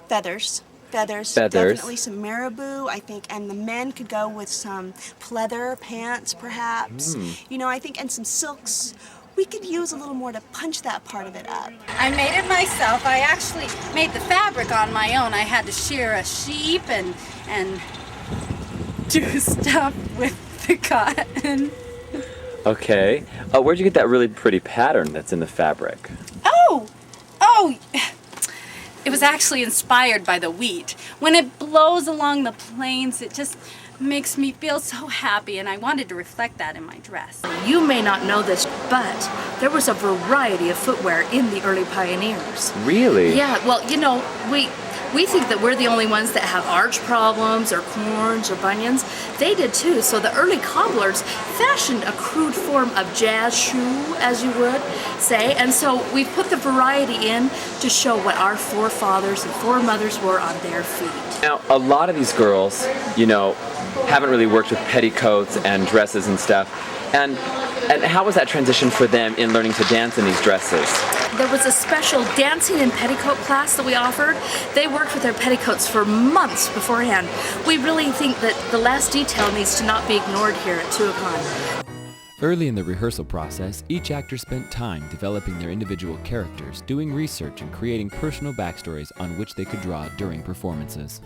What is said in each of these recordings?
Feathers. Feathers. Feathers. Definitely some marabou, I think, and the men could go with some pleather pants, perhaps. You know, I think, and some silks. We could use a little more to punch that part of it up. I made it myself. I actually made the fabric on my own. I had to shear a sheep and do stuff with the cotton. Okay. Where'd you get that really pretty pattern that's in the fabric? Oh, it was actually inspired by the wheat. When it blows along the plains, it just makes me feel so happy, and I wanted to reflect that in my dress. You may not know this, but there was a variety of footwear in the early pioneers. Really? Yeah, well, you know, we think that we're the only ones that have arch problems or corns or bunions. They did too, so the early cobblers fashioned a crude form of jazz shoe, as you would say, and so we put the variety in to show what our forefathers and foremothers wore on their feet. Now, a lot of these girls, you know, haven't really worked with petticoats and dresses and stuff. And how was that transition for them in learning to dance in these dresses? There was a special dancing in petticoat class that we offered. They worked with their petticoats for months beforehand. We really think that the last detail needs to not be ignored here at 2 o'clock. Early in the rehearsal process, each actor spent time developing their individual characters, doing research and creating personal backstories on which they could draw during performances.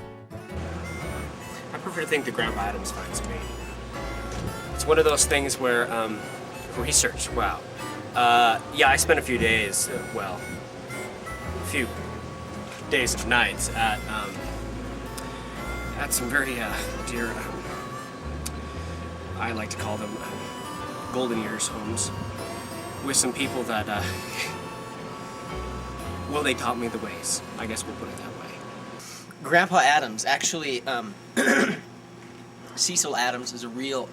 I prefer to think that Grandpa Adams finds me. It's one of those things where, research, wow. Yeah, I spent a few days, a few days and nights at some very dear, I like to call them golden years homes, with some people that, well, they taught me the ways. I guess we'll put it that way. Grandpa Adams, actually, Cecil Adams is a real,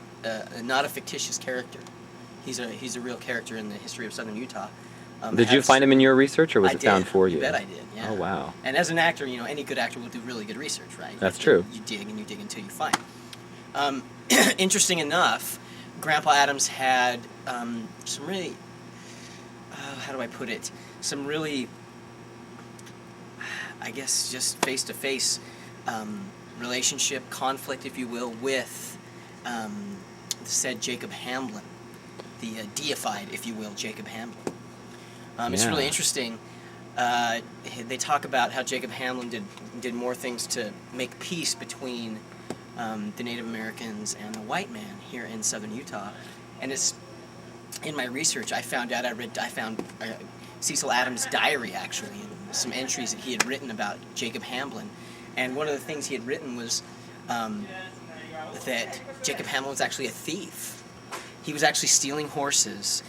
not a fictitious character. He's a real character in the history of southern Utah. Did you find him in your research, or was I it found did. for you? You bet I did, yeah. Oh, wow. And as an actor, you know, any good actor will do really good research, right? That's true. You dig and you dig until you find. Interesting enough, Grandpa Adams had some really, how do I put it? Some really, I guess, just face-to-face relationship, conflict, if you will, with said Jacob Hamblin, the deified, if you will, Jacob Hamblin. It's really interesting. They talk about how Jacob Hamblin did more things to make peace between the Native Americans and the white man here in southern Utah. And it's in my research I found Cecil Adams' diary, actually, and some entries that he had written about Jacob Hamblin. And one of the things he had written was that Jacob Hamblin was actually a thief. He was actually stealing horses.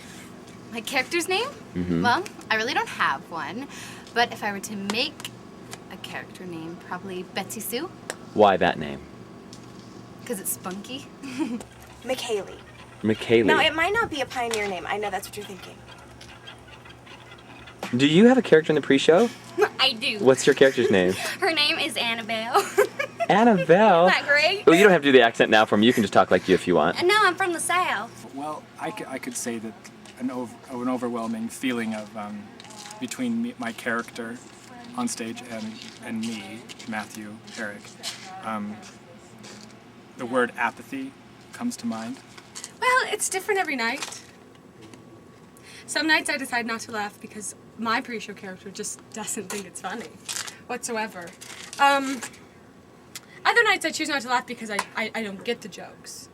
My character's name? Mm-hmm. Well, I really don't have one, but if I were to make a character name, probably Betsy Sue, Why that name? because it's spunky. McHaley. McHaley. Now, it might not be a pioneer name. I know that's what you're thinking. Do you have a character in the pre-show? I do. What's your character's name? Her name is Annabelle. Annabelle. Isn't that great? Well, you don't have to do the accent now for me. You can just talk like you if you want. No, I'm from the South. Well, I could say that an overwhelming feeling of between my character on stage and me, Matthew, Eric. The word apathy comes to mind. Well, it's different every night. Some nights I decide not to laugh because my pre-show character just doesn't think it's funny whatsoever. Other nights I choose not to laugh because I don't get the jokes.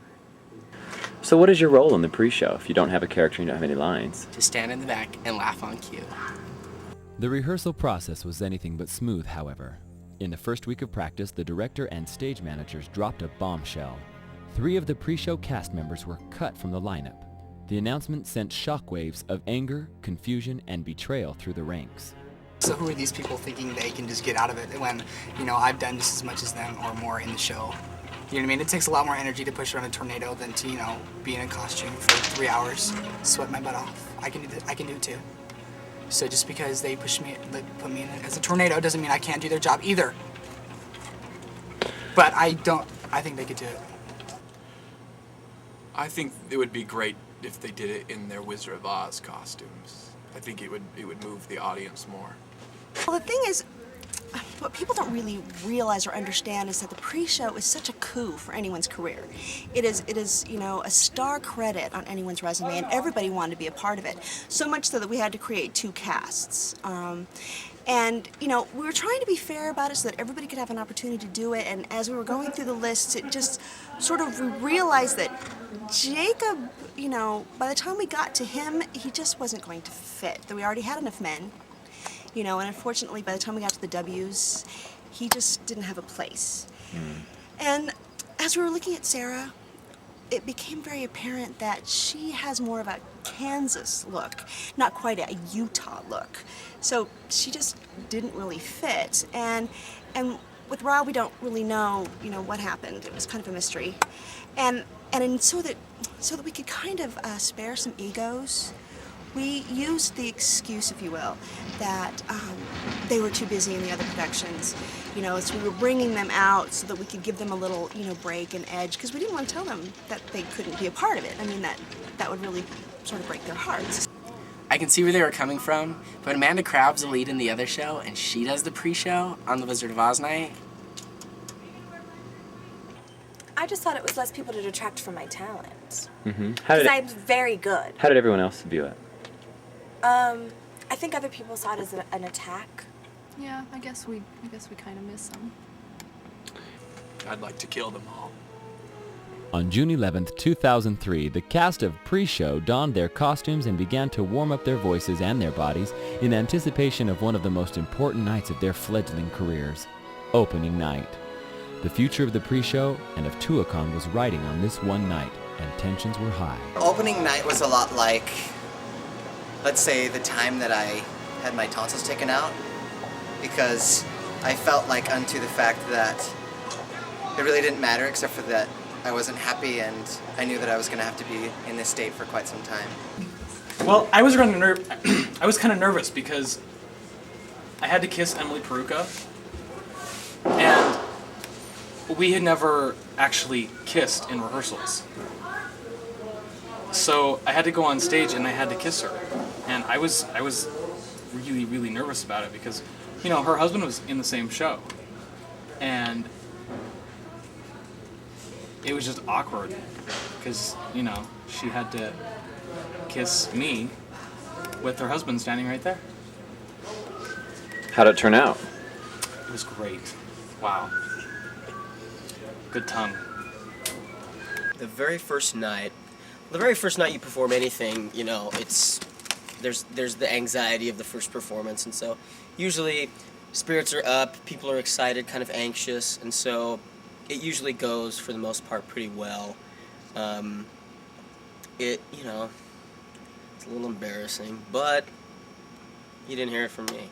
So what is your role in the pre-show if you don't have a character and you don't have any lines? To stand in the back and laugh on cue. The rehearsal process was anything but smooth, however. In the first week of practice, the director and stage managers dropped a bombshell. 3 of the pre-show cast members were cut from the lineup. The announcement sent shockwaves of anger, confusion, and betrayal through the ranks. So who are these people thinking they can just get out of it when, you know, I've done just as much as them or more in the show? You know what I mean? It takes a lot more energy to push around a tornado than to, you know, be in a costume for 3 hours, sweat my butt off. I can do it too. So just because they put me in it as a tornado doesn't mean I can't do their job either. But I think they could do it. I think it would be great if they did it in their Wizard of Oz costumes. I think it would move the audience more. Well, the thing is, what people don't really realize or understand is that the pre-show is such a coup for anyone's career. It is, you know, a star credit on anyone's resume, and everybody wanted to be a part of it. So much so that we had to create 2 casts. And, you know, we were trying to be fair about it so that everybody could have an opportunity to do it, and as we were going through the lists, it just sort of, we realized that Jacob, you know, by the time we got to him, he just wasn't going to fit. That we already had enough men, you know, and unfortunately, by the time we got to the W's, he just didn't have a place. And as we were looking at Sarah, it became very apparent that she has more of a Kansas look, not quite a Utah look. So she just didn't really fit. And with Rob, we don't really know, you know, what happened. It was kind of a mystery. And so that we could kind of spare some egos, we used the excuse, if you will, that they were too busy in the other productions. You know, so we were bringing them out so that we could give them a little, you know, break and edge, because we didn't want to tell them that they couldn't be a part of it. I mean, that would really sort of break their hearts. I can see where they were coming from, but Amanda Crabb's the lead in the other show, and she does the pre-show on the Wizard of Oz night. I just thought it was less people to detract from my talent. How Because I'm very good. How did everyone else view it? I think other people saw it as an attack. Yeah, I guess we kind of miss them. I'd like to kill them all. On June 11th, 2003, the cast of Preshow donned their costumes and began to warm up their voices and their bodies in anticipation of one of the most important nights of their fledgling careers, opening night. The future of the Preshow and of Tuacahn was riding on this one night, and tensions were high. Opening night was a lot like, let's say, the time that I had my tonsils taken out, because I felt like unto the fact that it really didn't matter except for that I wasn't happy and I knew that I was going to have to be in this state for quite some time. Well, I was kind of nervous because I had to kiss Emily Peruka, and we had never actually kissed in rehearsals. So I had to go on stage and I had to kiss her, and I was really, really nervous about it because, you know, her husband was in the same show, and it was just awkward because, you know, she had to kiss me with her husband standing right there. How'd it turn out? It was great. Wow. Good tongue. The very first night you perform anything, you know, there's the anxiety of the first performance, and so usually spirits are up, people are excited, kind of anxious, and so it usually goes for the most part pretty well. You know, it's a little embarrassing, but you didn't hear it from me.